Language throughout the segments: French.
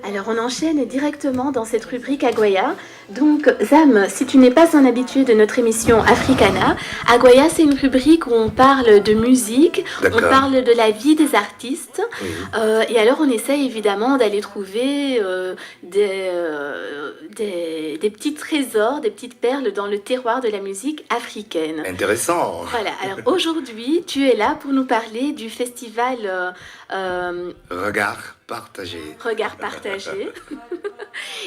Alors on enchaîne directement dans cette rubrique Aguaya. Donc Zam, si tu n'es pas un habitué de notre émission Africana, Aguaya c'est une rubrique où on parle de musique, on parle de la vie des artistes. Oui. Et alors on essaye évidemment d'aller trouver des petits trésors, des petites perles dans le terroir de la musique africaine. Intéressant. Voilà, alors aujourd'hui tu es là pour nous parler du festival Regard partagé. Regard partagé.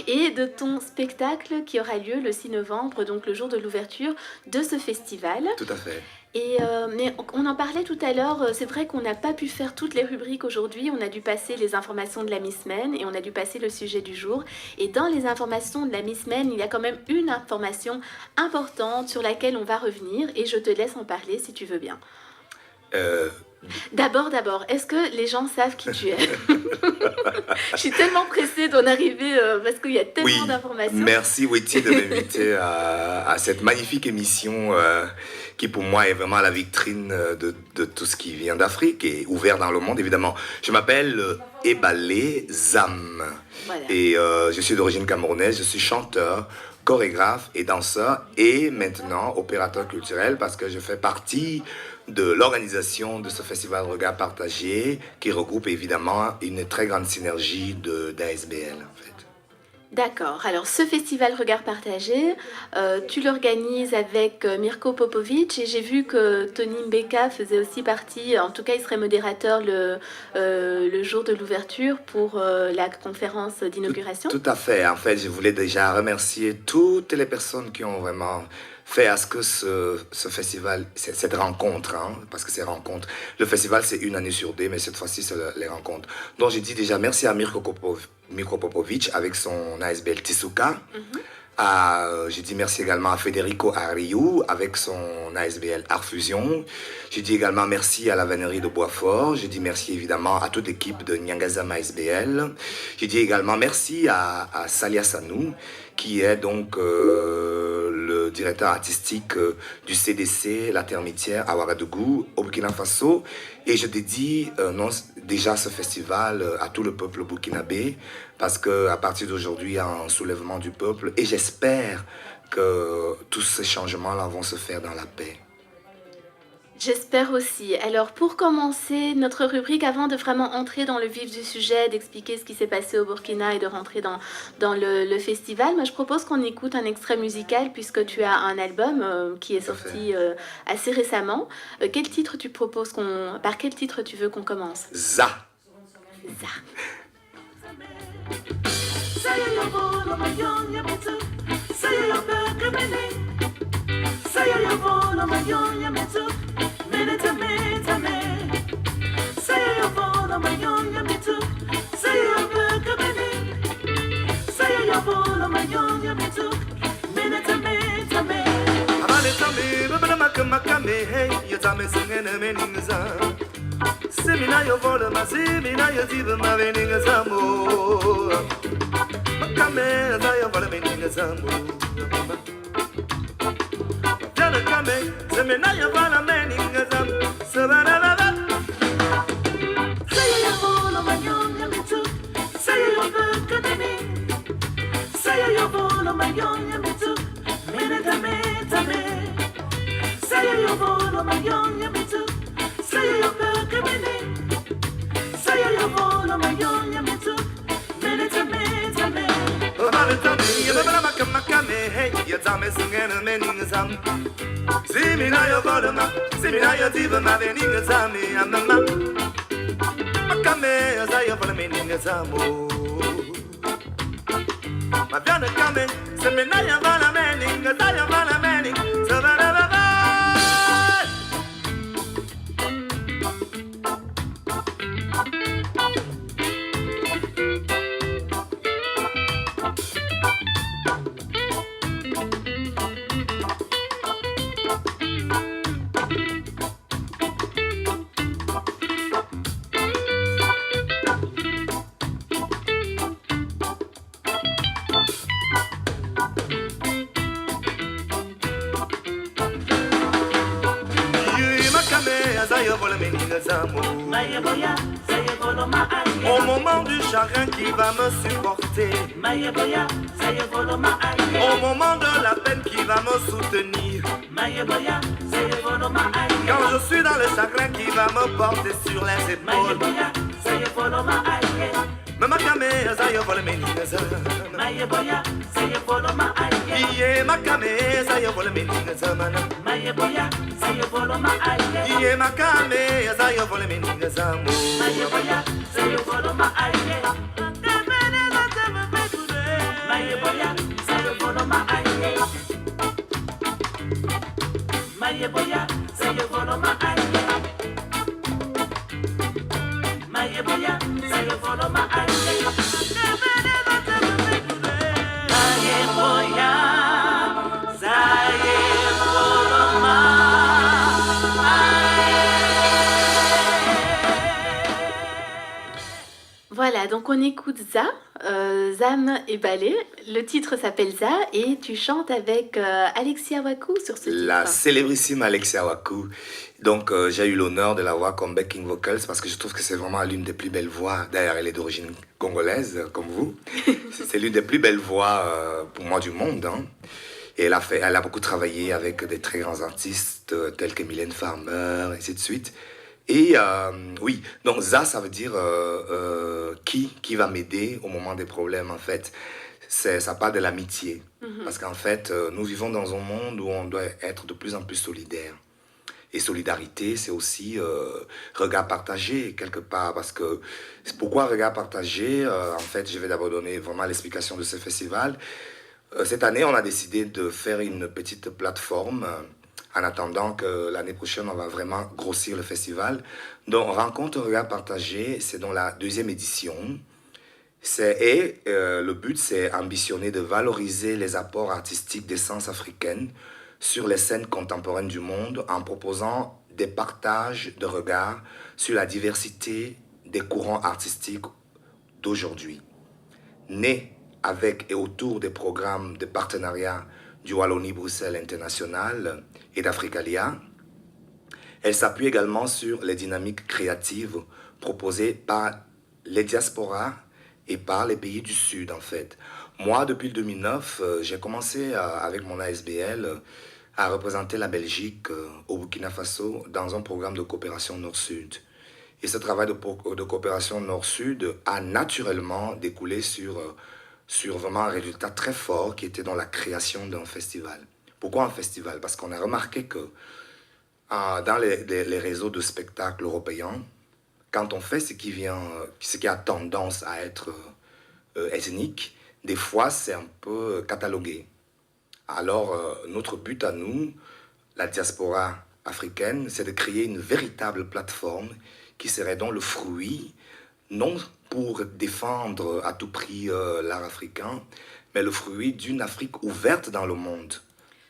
Et de ton spectacle qui aura lieu le 6 novembre, donc le jour de l'ouverture de ce festival. Tout à fait. Et mais on en parlait tout à l'heure, c'est vrai qu'on n'a pas pu faire toutes les rubriques aujourd'hui, on a dû passer les informations de la mi-semaine et on a dû passer le sujet du jour. Et dans les informations de la mi-semaine, il y a quand même une information importante sur laquelle on va revenir et je te laisse en parler si tu veux bien. D'abord, est-ce que les gens savent qui tu es? Je suis tellement pressée d'en arriver parce qu'il y a tellement d'informations. Merci Wetty de m'inviter à cette magnifique émission qui pour moi est vraiment la vitrine de tout ce qui vient d'Afrique et ouvert dans le monde évidemment. Je m'appelle Ebalé Zam. Voilà. Et je suis d'origine camerounaise, je suis chanteur, chorégraphe et danseur et maintenant opérateur culturel parce que je fais partie de l'organisation de ce festival Regard Partagé qui regroupe évidemment une très grande synergie d'ASBL en fait. D'accord, alors ce festival Regard Partagé, tu l'organises avec Mirko Popovic et j'ai vu que Tony Mbeka faisait aussi partie, en tout cas il serait modérateur le jour de l'ouverture pour la conférence d'inauguration. Tout à fait, en fait je voulais déjà remercier toutes les personnes qui ont vraiment fait à ce que ce festival, cette rencontre, parce que c'est rencontre, le festival c'est une année sur deux, mais cette fois-ci c'est les rencontres. Donc j'ai dit déjà merci à Mirko Popovic avec son ASBL Tisuka. J'ai dit merci également à Federico Ariou avec son ASBL Art Fusion. J'ai dit également merci à la vannerie de Boisfort. J'ai dit merci évidemment à toute l'équipe de Nyangazam ASBL. J'ai dit également merci à Salia Sanou qui est donc le directeur artistique du CDC, la Termitière à Ouagadougou, au Burkina Faso. Et je dédie déjà ce festival à tout le peuple burkinabé, parce qu'à partir d'aujourd'hui, il y a un soulèvement du peuple. Et j'espère que tous ces changements-là vont se faire dans la paix. J'espère aussi. Alors pour commencer notre rubrique, avant de vraiment entrer dans le vif du sujet, d'expliquer ce qui s'est passé au Burkina et de rentrer dans le festival, moi je propose qu'on écoute un extrait musical puisque tu as un album qui est sorti assez récemment. Quel titre tu proposes par quel titre tu veux qu'on commence? Za. Semina yo vola ma semina yo diva ma veninga zambo Makame za yo vola veninga zambo Jana kame semina yo vola veninga zambo Sabana baba Say yo vola ma yonya mitu Say yo vola kadeni Say yo vola ma yonya mitu Mineta meta me Say yo vola ma yonya mitu Say yo vola kadeni Say yo vola ma yonya mitu Mineta meta me Oh mama me you baba makame hey you tame singena meninga zam Simina yo vola ma Simina yo diva ma veninga zami amama Makame say yo vola meninga zamo Ma viana kame Simina yo vola meninga say yo vola meninga Sabana baba Au moment du chagrin qui va me supporter, au moment de la peine qui va me soutenir, quand je suis dans le chagrin qui va me porter sur les épaules. Makame zayo vole meningaza. Iye makame zayo vole meningaza mana. Iye makame zayo vole meningaza mo. Voilà, donc on écoute Za, Zam et Ballet. Le titre s'appelle Za et tu chantes avec Alexia Waku sur ce titre. La célébrissime Alexia Waku. Donc j'ai eu l'honneur de la voir comme backing vocals parce que je trouve que c'est vraiment l'une des plus belles voix. D'ailleurs, elle est d'origine congolaise comme vous. C'est l'une des plus belles voix pour moi du monde. Hein. Et elle a beaucoup travaillé avec des très grands artistes tels que Mylène Farmer, et ainsi de suite. Et oui, donc ça veut dire qui va m'aider au moment des problèmes en fait. Ça parle de l'amitié. Parce qu'en fait, nous vivons dans un monde où on doit être de plus en plus solidaire. Et solidarité, c'est aussi regard partagé quelque part. Parce que pourquoi regard partagé en fait, je vais d'abord donner vraiment l'explication de ce festival. Cette année, on a décidé de faire une petite plateforme en attendant que l'année prochaine, on va vraiment grossir le festival. Donc, Rencontre Regard Partagé, c'est dans la 2e édition. Le but, c'est ambitionner de valoriser les apports artistiques d'essence africaine sur les scènes contemporaines du monde en proposant des partages de regards sur la diversité des courants artistiques d'aujourd'hui. Né avec et autour des programmes de partenariat du Wallonie-Bruxelles International et d'Africalia, elle s'appuie également sur les dynamiques créatives proposées par les diasporas et par les pays du Sud, en fait. Moi, depuis le 2009, j'ai commencé avec mon ASBL à représenter la Belgique au Burkina Faso dans un programme de coopération Nord-Sud. Et ce travail de coopération Nord-Sud a naturellement découlé sur vraiment un résultat très fort qui était dans la création d'un festival. Pourquoi un festival? Parce qu'on a remarqué que dans les réseaux de spectacles européens, quand on fait ce qui a tendance à être ethnique, des fois c'est un peu catalogué. Alors notre but à nous, la diaspora africaine, c'est de créer une véritable plateforme qui serait donc le fruit, non pour défendre à tout prix l'art africain, mais le fruit d'une Afrique ouverte dans le monde.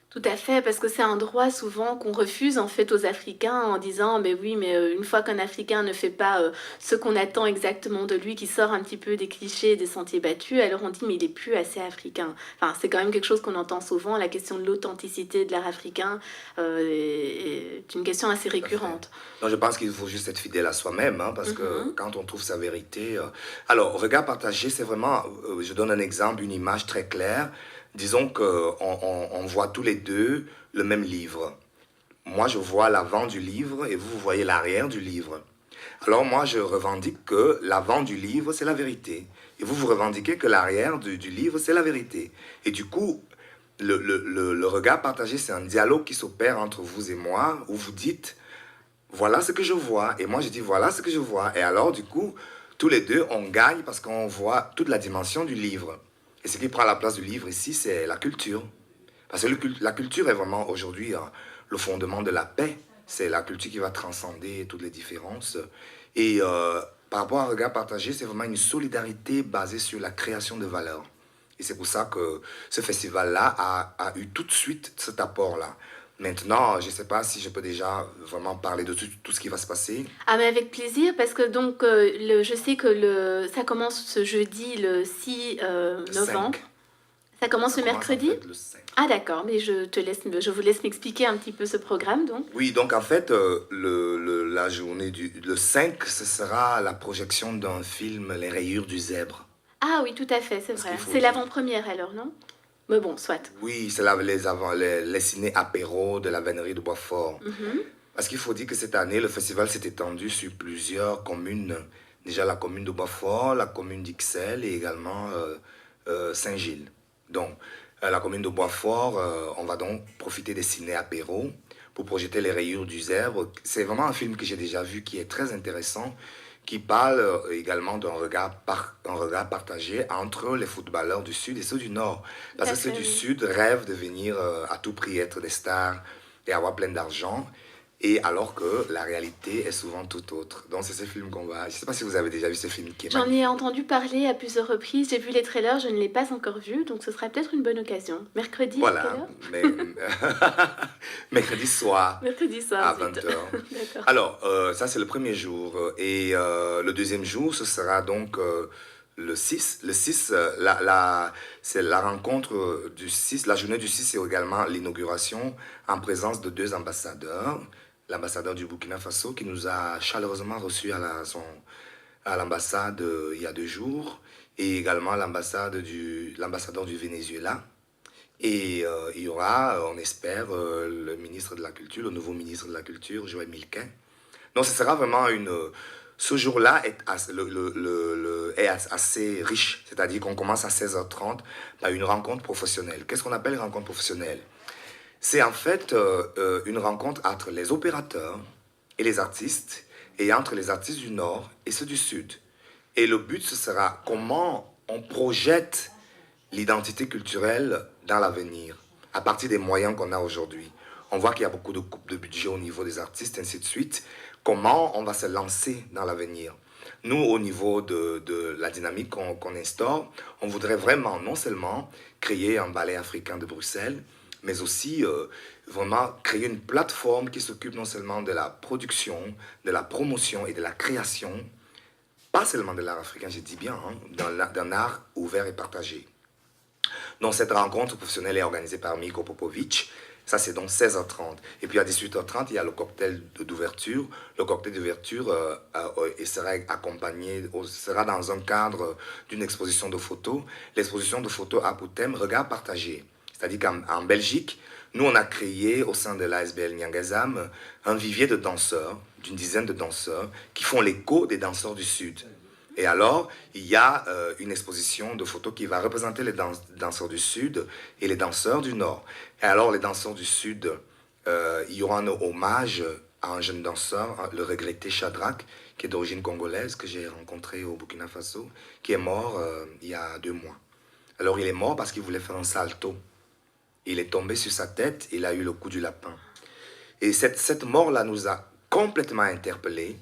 Tout à fait, parce que c'est un droit souvent qu'on refuse en fait aux Africains en disant mais oui, mais une fois qu'un Africain ne fait pas ce qu'on attend exactement de lui, qui sort un petit peu des clichés, des sentiers battus, alors on dit mais il est plus assez africain. Enfin, c'est quand même quelque chose qu'on entend souvent, la question de l'authenticité de l'art africain est une question assez récurrente. Non, je pense qu'il faut juste être fidèle à soi-même, hein, parce que quand on trouve sa vérité... Alors, regard partagé, c'est vraiment... je donne un exemple, une image très claire. Disons qu'on voit tous les deux le même livre. Moi, je vois l'avant du livre et vous voyez l'arrière du livre. Alors moi, je revendique que l'avant du livre, c'est la vérité. Et vous revendiquez que l'arrière du livre, c'est la vérité. Et du coup, le regard partagé, c'est un dialogue qui s'opère entre vous et moi, où vous dites, voilà ce que je vois. Et moi, je dis, voilà ce que je vois. Et alors, du coup, tous les deux, on gagne parce qu'on voit toute la dimension du livre. Et ce qui prend la place du livre ici, c'est la culture. Parce que la culture est vraiment aujourd'hui le fondement de la paix. C'est la culture qui va transcender toutes les différences. Et par rapport à un regard partagé, c'est vraiment une solidarité basée sur la création de valeurs. Et c'est pour ça que ce festival-là a eu tout de suite cet apport-là. Maintenant, je ne sais pas si je peux déjà vraiment parler de tout ce qui va se passer. Ah mais avec plaisir, parce que donc je sais que ça commence ce jeudi le 6 novembre. Ça commence Ça le commence en mercredi? fait le 5. Ah d'accord, mais je vous laisse m'expliquer un petit peu ce programme donc. Oui, donc en fait, la journée le 5, ce sera la projection d'un film, Les Rayures du Zèbre. Ah oui, tout à fait, c'est Parce qu'il vrai. faut C'est dire. l'avant-première alors, non? Mais bon, soit. Oui, c'est les ciné apéros de la vannerie de Boisfort. Mhm. Parce qu'il faut dire que cette année, le festival s'est étendu sur plusieurs communes. Déjà la commune de Boisfort, la commune d'Ixelles et également Saint-Gilles. Donc, la commune de Boisfort, on va donc profiter des ciné apéros pour projeter Les Rayures du Zèbre. C'est vraiment un film que j'ai déjà vu qui est très intéressant, qui parle également un regard partagé entre les footballeurs du Sud et ceux du Nord. Tout Parce à que ceux fait, du oui. Sud rêvent de venir à tout prix être des stars et avoir plein d'argent. Et alors que la réalité est souvent tout autre. Donc c'est ce film qu'on va... Je ne sais pas si vous avez déjà vu ce film qui est J'en ai magnifique. entendu parler à plusieurs reprises, j'ai vu les trailers, je ne l'ai pas encore vu, donc ce sera peut-être une bonne occasion. Mercredi, à quelle Voilà, heure? mais mercredi soir Mercredi soir, à zut. 20 heures. D'accord. Alors, ça c'est le premier jour. Et le deuxième jour, ce sera donc le 6. Le 6, c'est la rencontre du 6. La journée du 6, c'est également l'inauguration en présence de deux ambassadeurs. L'ambassadeur du Burkina Faso qui nous a chaleureusement reçus à l'ambassade il y a 2 jours. Et également l'ambassadeur du Venezuela. Et il y aura, on espère, le ministre de la Culture, le nouveau ministre de la Culture, Joël Milquin. Donc, ce sera vraiment une. Ce jour-là est assez riche, c'est-à-dire qu'on commence à 16h30 par une rencontre professionnelle. Qu'est-ce qu'on appelle rencontre professionnelle? C'est en fait une rencontre entre les opérateurs et les artistes, et entre les artistes du Nord et ceux du Sud. Et le but, ce sera comment on projette l'identité culturelle dans l'avenir, à partir des moyens qu'on a aujourd'hui. On voit qu'il y a beaucoup de coupes de budget au niveau des artistes, ainsi de suite. Comment on va se lancer dans l'avenir? Nous, au niveau de la dynamique qu'on instaure, on voudrait vraiment non seulement créer un ballet africain de Bruxelles, mais aussi vraiment créer une plateforme qui s'occupe non seulement de la production, de la promotion et de la création, pas seulement de l'art africain, je dis bien, hein, d'un art ouvert et partagé. Donc cette rencontre professionnelle est organisée par Miko Popovic. Ça, c'est donc 16h30. Et puis à 18h30, il y a le cocktail d'ouverture. Le cocktail d'ouverture sera accompagné, sera dans un cadre d'une exposition de photos. L'exposition de photos a pour thème regard partagé. C'est-à-dire qu'en Belgique, nous, on a créé au sein de l'ASBL Nyangazam un vivier de danseurs, d'une dizaine de danseurs, qui font l'écho des danseurs du Sud. Et alors, il y a une exposition de photos qui va représenter les danseurs du Sud et les danseurs du Nord. Et alors, les danseurs du Sud, il y aura un hommage à un jeune danseur, le regretté Shadrach, qui est d'origine congolaise, que j'ai rencontré au Burkina Faso, qui est mort il y a 2 mois. Alors, il est mort parce qu'il voulait faire un salto. Il est tombé sur sa tête, il a eu le coup du lapin. Et cette mort-là nous a complètement interpellés.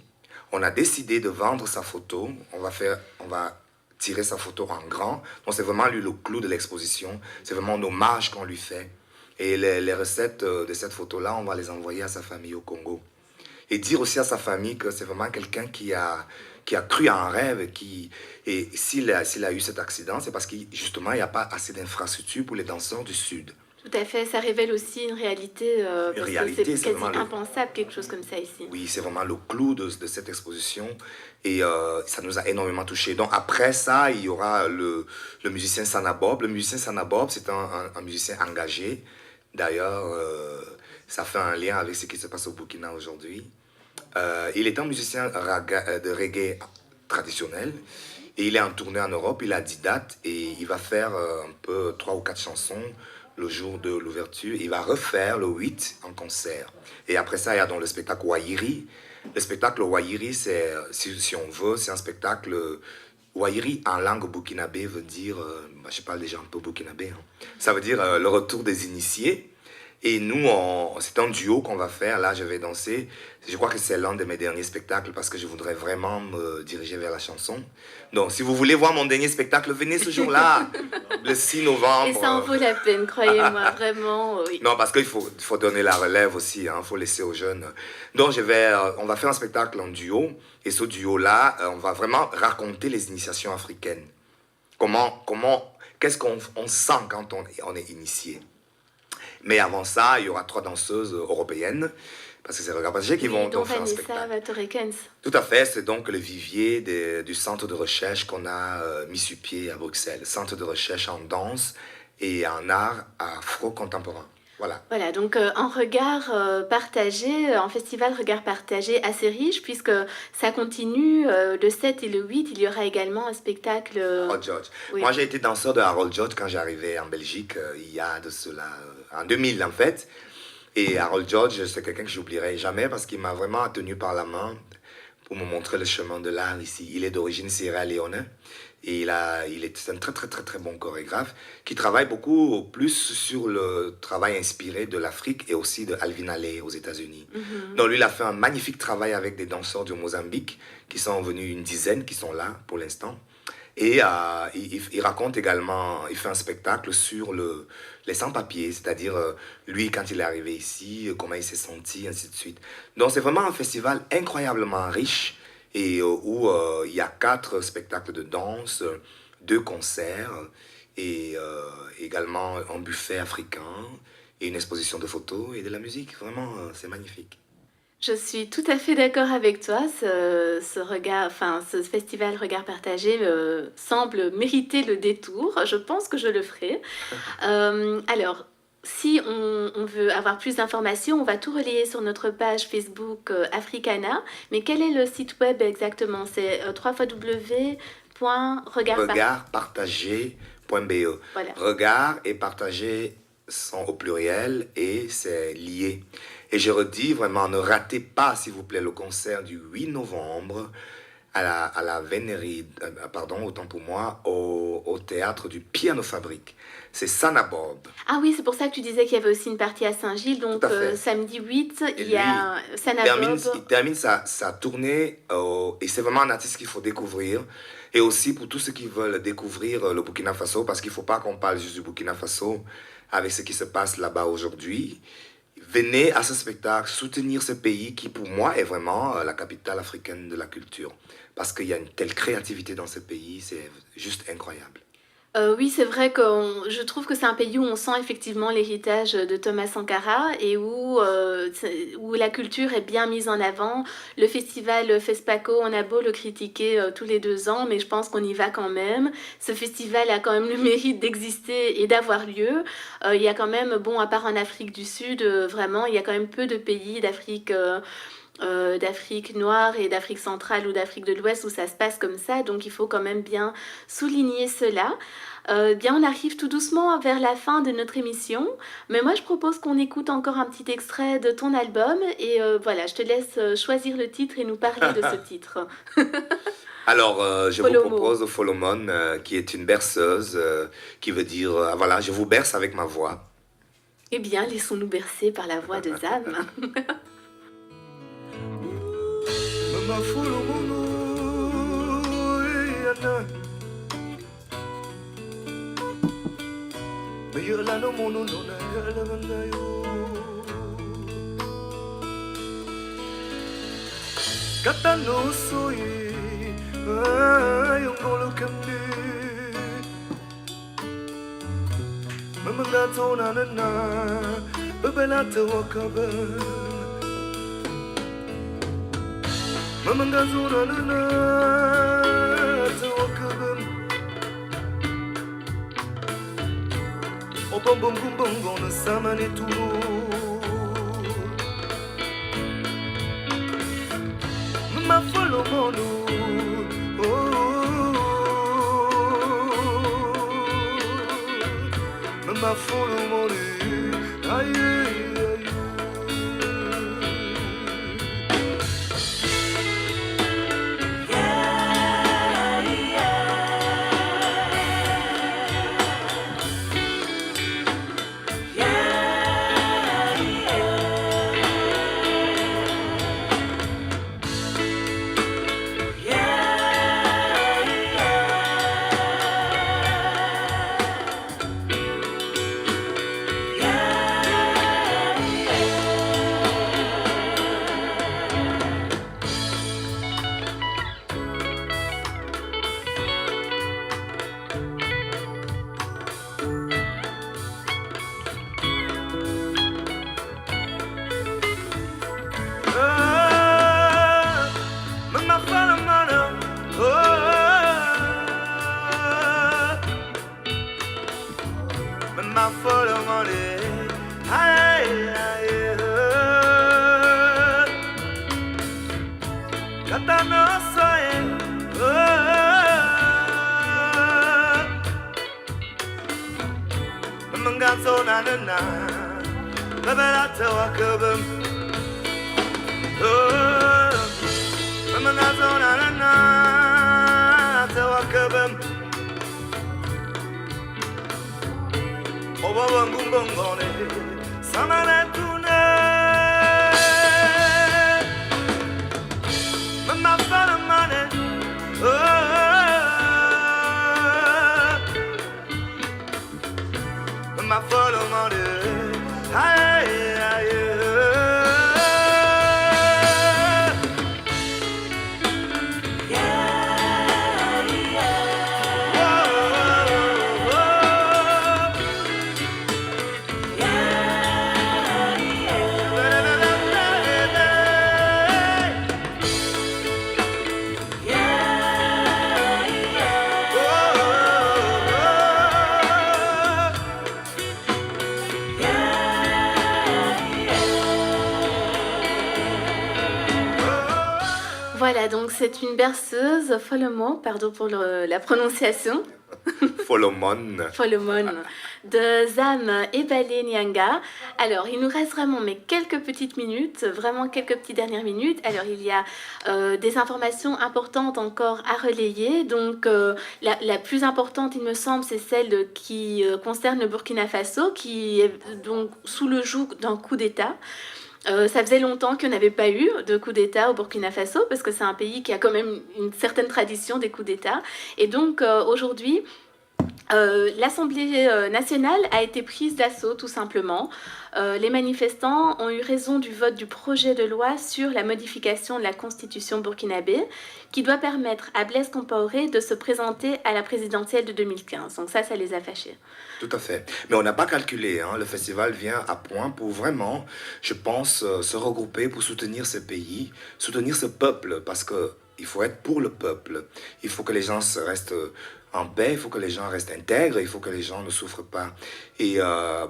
On a décidé de vendre sa photo. On va tirer sa photo en grand. Donc c'est vraiment lui le clou de l'exposition. C'est vraiment un hommage qu'on lui fait. Et les recettes de cette photo-là, on va les envoyer à sa famille au Congo. Et dire aussi à sa famille que c'est vraiment quelqu'un qui a cru à un rêve. Et s'il a eu cet accident, c'est parce que justement, il n'y a pas assez d'infrastructures pour les danseurs du Sud. Tout à fait, ça révèle aussi une réalité, Une parce que réalité, c'est c'est quasi vraiment impensable quelque chose comme ça ici. Oui, c'est vraiment le clou de cette exposition et ça nous a énormément touchés. Donc après ça, il y aura le musicien Sanabob. Le musicien Sanabob, c'est un musicien engagé. D'ailleurs, ça fait un lien avec ce qui se passe au Burkina aujourd'hui. Il est un musicien de reggae traditionnel et il est en tournée en Europe. Il a 10 dates et il va faire un peu 3 ou 4 chansons le jour de l'ouverture. Il va refaire le 8 en concert. Et après ça, il y a donc le spectacle Wahiri. Le spectacle Wahiri, c'est, si on veut, c'est un spectacle... Wahiri en langue burkinabé veut dire... je parle déjà un peu burkinabé. Hein. Ça veut dire le retour des initiés. Et nous, c'est un duo qu'on va faire. Là, je vais danser. Je crois que c'est l'un de mes derniers spectacles parce que je voudrais vraiment me diriger vers la chanson. Donc, si vous voulez voir mon dernier spectacle, venez ce jour-là, le 6 novembre. Et ça en vaut la peine, croyez-moi, vraiment, oui. Non, parce qu'il faut donner la relève aussi, hein, faut laisser aux jeunes. Donc, on va faire un spectacle en duo. Et ce duo-là, on va vraiment raconter les initiations africaines. qu'est-ce qu'on sent quand on est initié. Mais avant ça, il y aura 3 danseuses européennes, parce que c'est Regard Partagé qui vont donc faire un spectacle. Torrekens. Tout à fait, c'est donc le vivier du centre de recherche qu'on a mis sur pied à Bruxelles. Centre de recherche en danse et en art afro-contemporain. Voilà. Voilà, donc un regard partagé, un festival regard partagé assez riche, puisque ça continue le 7 et le 8. Il y aura également un spectacle. Harold George. Oui. Moi, j'ai été danseur de Harold George quand j'arrivais en Belgique, il y a de cela, en 2000 en fait. Et Harold George, c'est quelqu'un que j'oublierai jamais parce qu'il m'a vraiment tenu par la main pour me montrer le chemin de l'art ici. Il est d'origine sierra-léonaise et il est un très très très très bon chorégraphe qui travaille beaucoup plus sur le travail inspiré de l'Afrique et aussi de Alvin Ailey aux États-Unis. Donc lui, il a fait un magnifique travail avec des danseurs du Mozambique qui sont venus, une dizaine qui sont là pour l'instant. Et il raconte également, il fait un spectacle sur les sans-papiers, c'est-à-dire lui, quand il est arrivé ici, comment il s'est senti, ainsi de suite. Donc c'est vraiment un festival incroyablement riche et où il y a 4 spectacles de danse, 2 concerts et également un buffet africain et une exposition de photos et de la musique. Vraiment, c'est magnifique. Je suis tout à fait d'accord avec toi. Ce festival Regard Partagé semble mériter le détour. Je pense que je le ferai. Alors, si on veut avoir plus d'informations, on va tout relayer sur notre page Facebook Africana. Mais quel est le site web exactement? C'est www.regardpartagé.be. Voilà. Regard et partagé sont au pluriel et c'est lié. Et je redis vraiment, ne ratez pas, s'il vous plaît, le concert du 8 novembre à la Vénérie, pardon, autant pour moi, au théâtre du Piano Fabrique. C'est Sana Bob. Ah oui, c'est pour ça que tu disais qu'il y avait aussi une partie à Saint-Gilles. Donc samedi 8, il y a Sana Bob. Il termine sa tournée et c'est vraiment un artiste qu'il faut découvrir. Et aussi pour tous ceux qui veulent découvrir le Burkina Faso, parce qu'il ne faut pas qu'on parle juste du Burkina Faso avec ce qui se passe là-bas aujourd'hui. Venez à ce spectacle, soutenir ce pays qui, pour moi, est vraiment la capitale africaine de la culture. Parce qu'il y a une telle créativité dans ce pays, c'est juste incroyable. Oui, c'est vrai que je trouve que c'est un pays où on sent effectivement l'héritage de Thomas Sankara et où la culture est bien mise en avant. Le festival FESPACO, on a beau le critiquer tous les 2 ans, mais je pense qu'on y va quand même. Ce festival a quand même le mérite d'exister et d'avoir lieu. Il y a quand même, bon, à part en Afrique du Sud, vraiment, il y a quand même peu de pays d'Afrique noire et d'Afrique centrale ou d'Afrique de l'Ouest où ça se passe comme ça, donc il faut quand même bien souligner cela. Bien, on arrive tout doucement vers la fin de notre émission, mais moi je propose qu'on écoute encore un petit extrait de ton album et voilà, je te laisse choisir le titre et nous parler de ce titre. Alors, je vous propose Folomon, qui est une berceuse, qui veut dire, voilà, je vous berce avec ma voix. Eh bien, laissons-nous bercer par la voix de Zam. ma folle monnaie. Aïe, aïe, Katano soye, Manganzo nanana, Babalata wakabum, Manganzo nanana, Tawakabum, Obawangungongone, Samanatune, Mama Falamane, Mama Falamane, aïe, aïe. Voilà, donc c'est une berceuse, Folomon, pardon pour la prononciation. Folomon. Folomon, de Zam Ebale Nyanga. Alors, il nous reste vraiment quelques petites minutes, vraiment quelques petites dernières minutes. Alors, il y a des informations importantes encore à relayer. Donc, la plus importante, il me semble, c'est celle qui concerne le Burkina Faso, qui est donc sous le joug d'un coup d'État. Ça faisait longtemps qu'il n'y avait pas eu de coup d'État au Burkina Faso, parce que c'est un pays qui a quand même une certaine tradition des coups d'État. Et donc, aujourd'hui, l'Assemblée nationale a été prise d'assaut, tout simplement. Les manifestants ont eu raison du vote du projet de loi sur la modification de la constitution burkinabé, qui doit permettre à Blaise Compaoré de se présenter à la présidentielle de 2015. Donc ça les a fâchés. Tout à fait. Mais on n'a pas calculé, hein. Le festival vient à point pour vraiment, je pense, se regrouper pour soutenir ce pays, soutenir ce peuple, parce qu'il faut être pour le peuple. Il faut que les gens restent en paix, il faut que les gens restent intègres, il faut que les gens ne souffrent pas. Et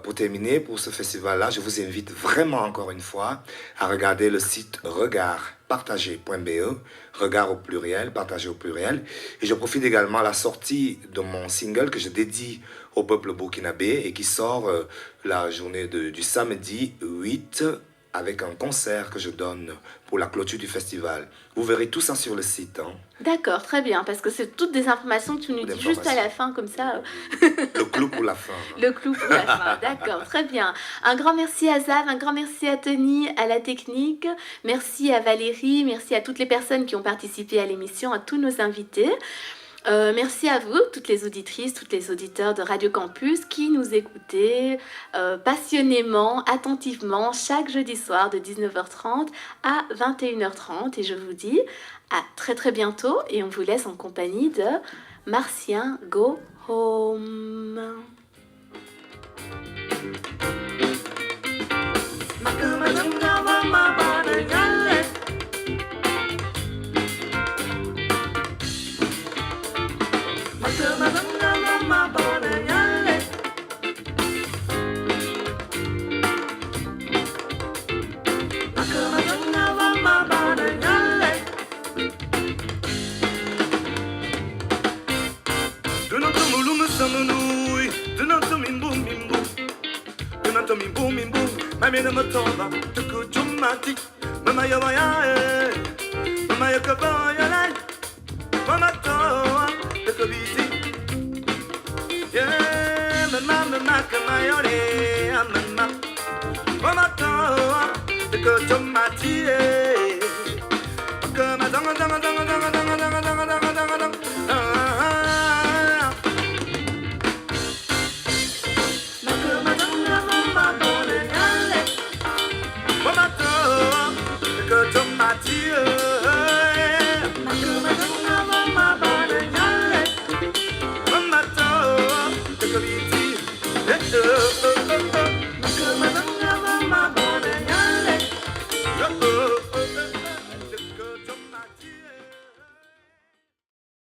pour terminer, pour ce festival-là, je vous invite vraiment encore une fois à regarder le site regardpartagé.be, regard au pluriel, partagé au pluriel. Et je profite également à la sortie de mon single que je dédie au peuple burkinabé et qui sort la journée du samedi 8 avec un concert que je donne pour la clôture du festival. Vous verrez tout ça sur le site. Hein. D'accord, très bien, parce que c'est toutes des informations que tu nous dis juste à la fin, comme ça. Le clou pour la fin. Le clou pour la fin, d'accord, très bien. Un grand merci à Zav, un grand merci à Tony, à la technique, merci à Valérie, merci à toutes les personnes qui ont participé à l'émission, à tous nos invités. Merci à vous, toutes les auditrices, tous les auditeurs de Radio Campus qui nous écoutez passionnément, attentivement chaque jeudi soir de 19h30 à 21h30. Et je vous dis à très très bientôt et on vous laisse en compagnie de Martien Go Home. Mama,